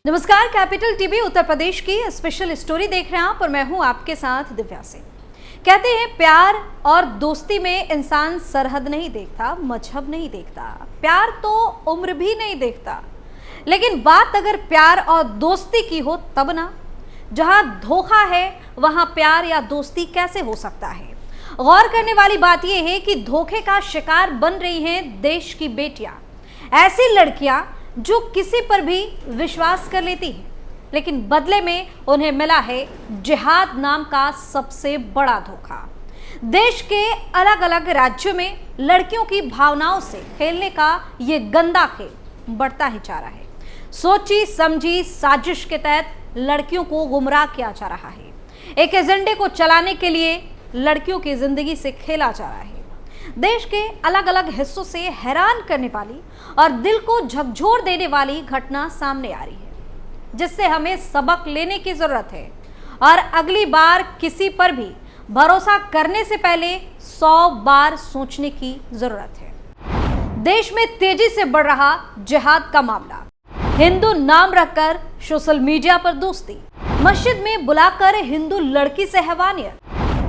नमस्कार, capital TV Uttar Pradesh की special story देख रहे हैं आप और मैं हूं आपके साथ दिव्या सिंह। कहते हैं प्यार और दोस्ती में इंसान सरहद नहीं देखता, मजहब नहीं देखता, प्यार तो उम्र भी नहीं देखता। लेकिन बात अगर प्यार और दोस्ती की हो तब ना, जहां धोखा है वहां प्यार या दोस्ती कैसे हो सकता है। गौर करने वाली बात यह है कि धोखे का शिकार बन रही हैं देश की बेटियां, ऐसी लड़कियां जो किसी पर भी विश्वास कर लेती है, लेकिन बदले में उन्हें मिला है जिहाद नाम का सबसे बड़ा धोखा। देश के अलग अलग राज्यों में लड़कियों की भावनाओं से खेलने का ये गंदा खेल बढ़ता ही जा रहा है। सोची समझी साजिश के तहत लड़कियों को गुमराह किया जा रहा है। एक एजेंडे को चलाने के लिए लड़कियों की जिंदगी से खेला जा रहा है। देश के अलग अलग हिस्सों से हैरान करने वाली और दिल को झकझोर देने वाली घटना सामने आ रही है, जिससे हमें सबक लेने की जरूरत है और अगली बार किसी पर भी भरोसा करने से पहले 100 बार सोचने की जरूरत है। देश में तेजी से बढ़ रहा जिहाद का मामला, हिंदू नाम रखकर सोशल मीडिया पर दोस्ती, मस्जिद में बुलाकर हिंदू लड़की से हैवानियत,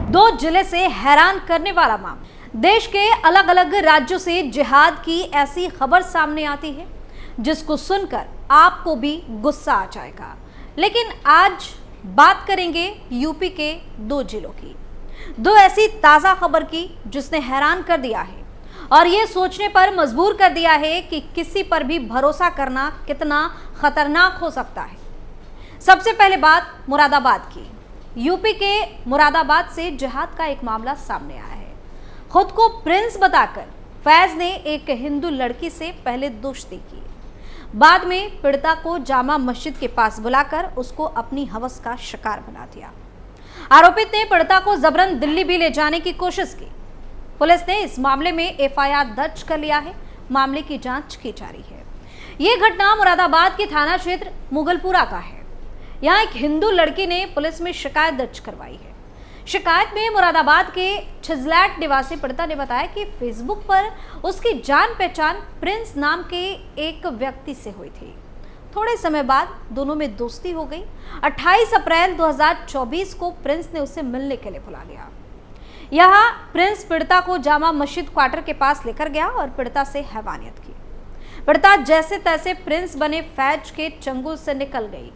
2 जिले से हैरान करने वाला मामला। देश के अलग अलग राज्यों से जिहाद की ऐसी खबर सामने आती है जिसको सुनकर आपको भी गुस्सा आ जाएगा। लेकिन आज बात करेंगे यूपी के 2 जिलों की, 2 ऐसी ताज़ा खबर की जिसने हैरान कर दिया है और ये सोचने पर मजबूर कर दिया है कि किसी पर भी भरोसा करना कितना खतरनाक हो सकता है। सबसे पहले बात मुरादाबाद की। यूपी के मुरादाबाद से जिहाद का एक मामला सामने आया है। खुद को प्रिंस बताकर फैज ने एक हिंदू लड़की से पहले दोस्ती की, बाद में पीड़िता को जामा मस्जिद के पास बुलाकर उसको अपनी हवस का शिकार बना दिया। आरोपित ने पीड़िता को जबरन दिल्ली भी ले जाने की कोशिश की। पुलिस ने इस मामले में एफआईआर दर्ज कर लिया है। मामले की जांच की जा रही है। ये घटना मुरादाबाद के थाना क्षेत्र मुगलपुरा का है। यहाँ एक हिंदू लड़की ने पुलिस में शिकायत दर्ज करवाई है। शिकायत में मुरादाबाद के छिजलैट निवासी पीड़िता ने बताया कि फेसबुक पर उसकी जान पहचान प्रिंस नाम के एक व्यक्ति से हुई थी। थोड़े समय बाद दोनों में दोस्ती हो गई। 28 अप्रैल 2024 को प्रिंस ने उसे मिलने के लिए बुला लिया। यहाँ प्रिंस पीड़िता को जामा मस्जिद क्वार्टर के पास लेकर गया और पीड़िता से हैवानियत की। पीड़िता जैसे तैसे प्रिंस बने फैज के चंगुल से निकल गई।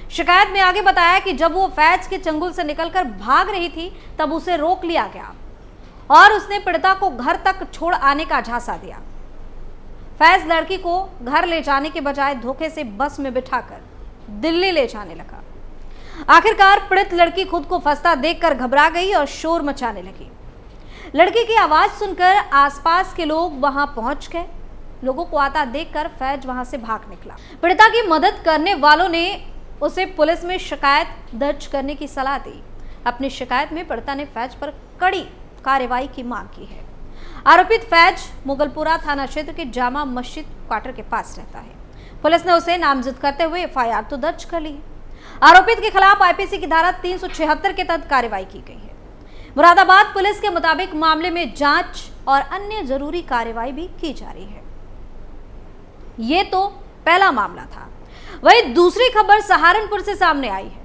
शिकायत में आगे बताया कि जब वो फैज के चंगुल से निकलकर भाग रही थी तब उसे रोक लिया गया और उसने पीड़िता को घर तक छोड़ आने का झांसा दिया। फैज लड़की को घर ले जाने के बजाय धोखे से बस में बिठाकर दिल्ली ले जाने लगा। आखिरकार पीड़ित लड़की खुद को फंसता देखकर घबरा गई और शोर मचाने लगी। लड़की की आवाज सुनकर आसपास के लोग वहां पहुंच गए। लोगों को आता देखकर फैज वहां से भाग निकला। पीड़िता की मदद करने वालों ने उसे पुलिस में शिकायत दर्ज करने की सलाह दी। अपनी शिकायत में पीड़िता ने फैज पर कड़ी कार्रवाई की मांग की है। आरोपित फैज मुगलपुरा थाना क्षेत्र के जामा मस्जिद क्वार्टर के पास रहता है। पुलिस ने उसे नामजद करते हुए एफआईआर तो दर्ज कर ली है। आरोपित के खिलाफ आईपीसी की धारा 376 के तहत कार्रवाई की गई है। मुरादाबाद पुलिस के मुताबिक मामले में जांच और अन्य जरूरी कार्रवाई भी की जा रही है। ये तो पहला मामला था। वही दूसरी खबर सहारनपुर से सामने आई है।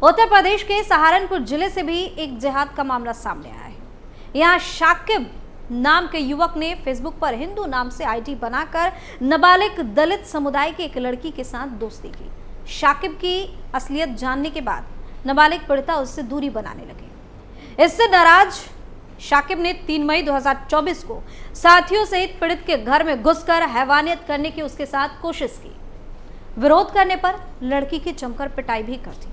उत्तर प्रदेश के सहारनपुर जिले से भी एक जिहाद का मामला सामने आया है। यहाँ शाकिब नाम के युवक ने फेसबुक पर हिंदू नाम से आईडी बनाकर नाबालिग दलित समुदाय की एक लड़की के साथ दोस्ती की। शाकिब की असलियत जानने के बाद नाबालिग पीड़िता उससे दूरी बनाने लगी। इससे नाराज शाकिब ने 3 मई 2024 को साथियों सहित पीड़ित के घर में घुसकर हैवानियत करने की उसके साथ कोशिश की। विरोध करने पर लड़की की जमकर पिटाई भी कर दी,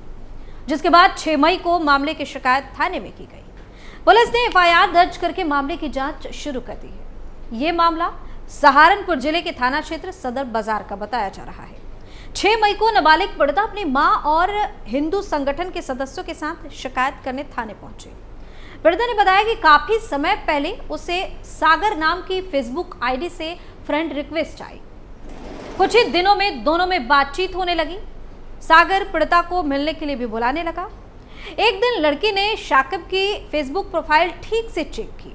जिसके बाद 6 मई को मामले की शिकायत थाने में की गई। पुलिस ने एफआईआर दर्ज करके मामले की जांच शुरू कर दी है। ये मामला सहारनपुर जिले के थाना क्षेत्र सदर बाजार का बताया जा रहा है। 6 मई को नाबालिग पीड़िता अपनी मां और हिंदू संगठन के सदस्यों के साथ शिकायत करने थाने पहुंचे। पीड़िता ने बताया कि काफी समय पहले उसे सागर नाम की फेसबुक आईडी से फ्रेंड रिक्वेस्ट आई। कुछ ही दिनों में दोनों में बातचीत होने लगी। सागर पीड़िता को मिलने के लिए भी बुलाने लगा। एक दिन लड़की ने शाकिब की फेसबुक प्रोफाइल ठीक से चेक की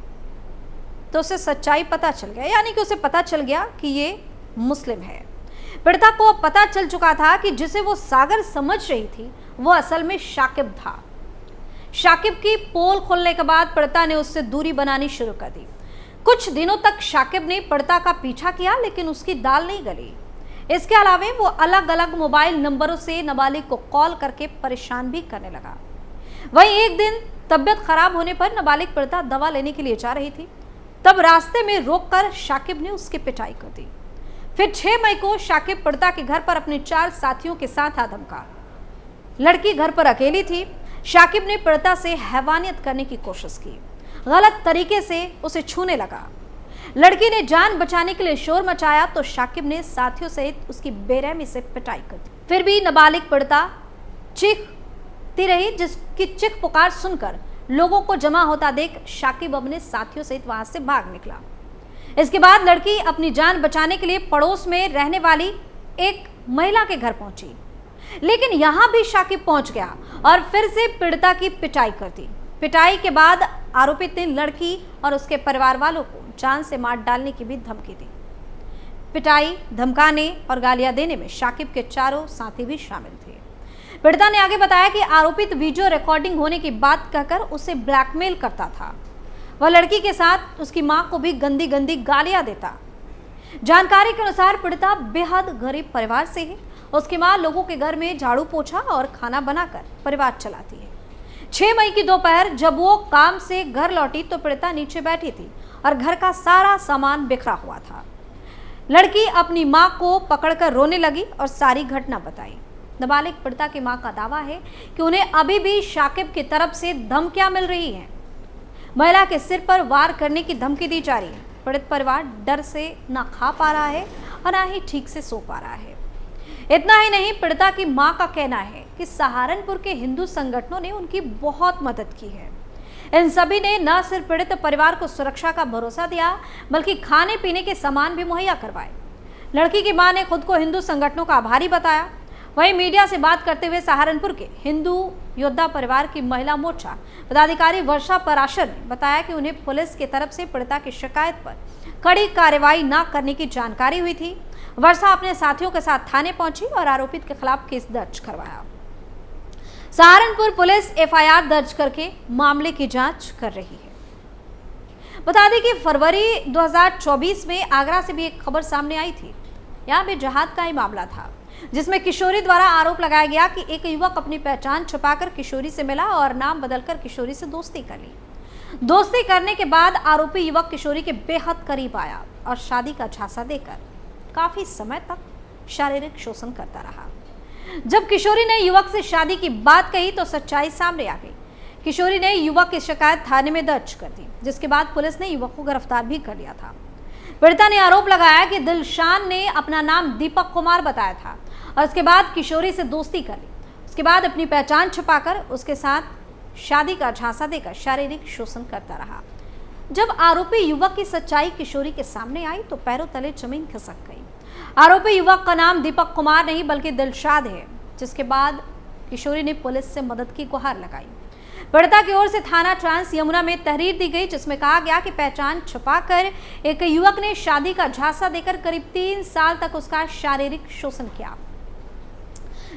तो उसे सच्चाई पता चल गया, यानी कि उसे पता चल गया कि ये मुस्लिम है। पीड़िता को पता चल चुका था कि जिसे वो सागर समझ रही थी वो असल में शाकिब था। शाकिब की पोल खोलने के बाद पीड़िता ने उससे दूरी बनानी शुरू कर दी। कुछ दिनों तक शाकिब ने पीड़िता का पीछा किया, लेकिन उसकी दाल नहीं गली। इसके अलावा वो अलग अलग मोबाइल नंबरों से नाबालिग को कॉल करके परेशान भी करने लगा। वहीं एक दिन तबीयत खराब होने पर नाबालिग पीड़िता दवा लेने के लिए जा रही थी, तब रास्ते में रोककर शाकिब ने उसकी पिटाई कर दी। फिर 6 मई को शाकिब पीड़िता के घर पर अपने 4 साथियों के साथ आ धमका। लड़की घर पर अकेली थी। शाकिब ने पीड़िता से हैवानियत करने की कोशिश की, गलत तरीके से उसे छूने लगा। लड़की ने जान बचाने के लिए शोर मचाया तो शाकिब ने साथियों सहित उसकी बेरहमी से पिटाई कर दी। फिर भी नाबालिग पीड़िता चीखती रही, जिसकी चीख पुकार सुनकर लोगों को जमा होता देख शाकिब अपने साथियों सहित वहां से भाग निकला। इसके बाद लड़की अपनी जान बचाने के लिए पड़ोस में रहने वाली एक महिला के घर पहुंची, लेकिन यहां भी शाकिब पहुंच गया और फिर से पीड़िता की पिटाई कर दी। पिटाई के बाद आरोपित ने लड़की और उसके परिवार वालों को जान से मार डालने की भी धमकी दी। पिटाई, धमकाने और गालियां देने में शाकिब के 4 साथी भी शामिल थे। पीड़िता ने आगे बताया कि आरोपित वीडियो रिकॉर्डिंग होने की बात कहकर उसे ब्लैकमेल करता था। वह लड़की के साथ उसकी मां को भी गंदी गंदी गालियां देता। जानकारी के अनुसार पीड़िता बेहद गरीब परिवार से है। उसकी मां लोगों के घर में झाड़ू पोछा और खाना बनाकर परिवार चलाती है। 6 मई की दोपहर जब वो काम से घर लौटी तो पीड़िता नीचे बैठी थी और घर का सारा सामान बिखरा हुआ था। लड़की अपनी मां को पकड़कर रोने लगी और सारी घटना बताई। नाबालिग पीड़िता की मां का दावा है कि उन्हें अभी भी शाकिब की तरफ से धमकियां मिल रही हैं। महिला के सिर पर वार करने की धमकी दी जा रही है। पीड़ित परिवार डर से ना खा पा रहा है और ना ही ठीक से सो पा रहा है। इतना ही नहीं, पीड़िता की मां का कहना है कि सहारनपुर के हिंदू संगठनों ने उनकी बहुत मदद की है। इन सभी ने न सिर्फ पीड़ित परिवार को सुरक्षा का भरोसा दिया, बल्कि खाने पीने के सामान भी मुहैया करवाए। लड़की की मां ने खुद को हिंदू संगठनों का आभारी बताया। वहीं मीडिया से बात करते हुए सहारनपुर के हिंदू योद्धा परिवार की महिला मोर्चा पदाधिकारी वर्षा पराशर ने बताया कि उन्हें पुलिस की तरफ से पीड़िता की शिकायत पर कड़ी कार्रवाई न करने की जानकारी हुई थी। वर्षा अपने साथियों के साथ थाने पहुंची और आरोपित के खिलाफ केस दर्ज करवाया। सहारनपुर पुलिस एफआईआर दर्ज करके मामले की जांच कर रही है। बता दें कि फरवरी 2024 में आगरा से भी एक खबर सामने आई थी। यहाँ भी जहाद का ही मामला था, जिसमें किशोरी द्वारा आरोप लगाया गया कि एक युवक अपनी पहचान छुपाकर किशोरी से मिला और नाम बदलकर किशोरी से दोस्ती कर ली। दोस्ती करने के बाद आरोपी युवक किशोरी के बेहद करीब आया और शादी का झांसा देकर काफी समय तक शारीरिक शोषण करता रहा। जब किशोरी ने युवक से शादी की बात कही तो सच्चाई सामने आ गई। किशोरी ने युवक की शिकायत थाने में दर्ज कर दी, जिसके बाद पुलिस ने युवक को गिरफ्तार भी कर लिया था। पीड़िता ने आरोप लगाया कि दिलशान ने अपना नाम दीपक कुमार बताया था और उसके बाद किशोरी से दोस्ती कर ली। उसके बाद अपनी पहचान छुपाकर उसके साथ शादी का झांसा देकर शारीरिक शोषण करता रहा। जब आरोपी युवक की सच्चाई किशोरी के सामने आई तो पैरों तले जमीन खिसक गई। आरोपी युवक का नाम दीपक कुमार नहीं बल्कि दिलशाद है, जिसके बाद किशोरी ने पुलिस से मदद की गुहार लगाई। पीड़िता की ओर से थाना ट्रांस यमुना में तहरीर दी गई, जिसमें कहा गया कि पहचान छुपाकर एक युवक ने शादी का झांसा देकर करीब 3 साल तक उसका शारीरिक शोषण किया।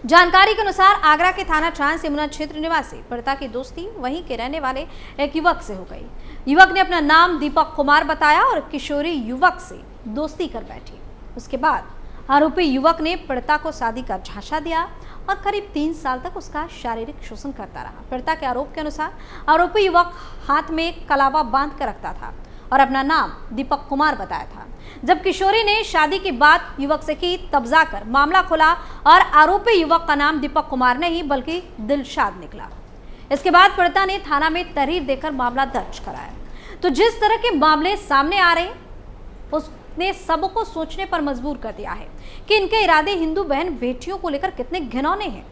जानकारी के अनुसार आगरा के थाना ट्रांस यमुना क्षेत्र निवासी पीड़िता की दोस्ती वहीं के रहने वाले एक युवक से हो गई। युवक ने अपना नाम दीपक कुमार बताया और किशोरी युवक से दोस्ती कर बैठी। उसके बाद आरोपी युवक ने पीड़िता को शादी का झांसा दिया और करीब 3 साल तक उसका शारीरिक शोषण करता रहा। पीड़िता के आरोप के अनुसार आरोपी युवक हाथ में कलावा बांध कर रखता था और अपना नाम दीपक कुमार बताया था। जब किशोरी ने शादी की बात युवक से की तब जाकर मामला खुला और आरोपी युवक का नाम दीपक कुमार नहीं बल्कि दिलशाद निकला। इसके बाद पीड़िता ने थाना में तहरीर देकर मामला दर्ज कराया। तो जिस तरह के मामले सामने आ रहे हैं उसने सबको सोचने पर मजबूर कर दिया है कि इनके इरादे हिंदू बहन बेटियों को लेकर कितने घिनौने हैं।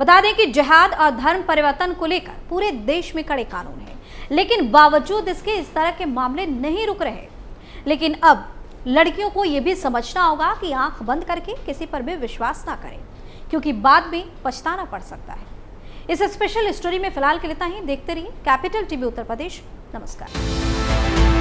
बता दें कि जिहाद और धर्म परिवर्तन को लेकर पूरे देश में कड़े कानून हैं, लेकिन बावजूद इसके इस तरह के मामले नहीं रुक रहे। लेकिन अब लड़कियों को यह भी समझना होगा कि आंख बंद करके किसी पर भी विश्वास ना करें, क्योंकि बाद में पछताना पड़ सकता है। इस स्पेशल स्टोरी में फिलहाल के लिए इतना ही। देखते रहिए कैपिटल टीवी उत्तर प्रदेश। नमस्कार।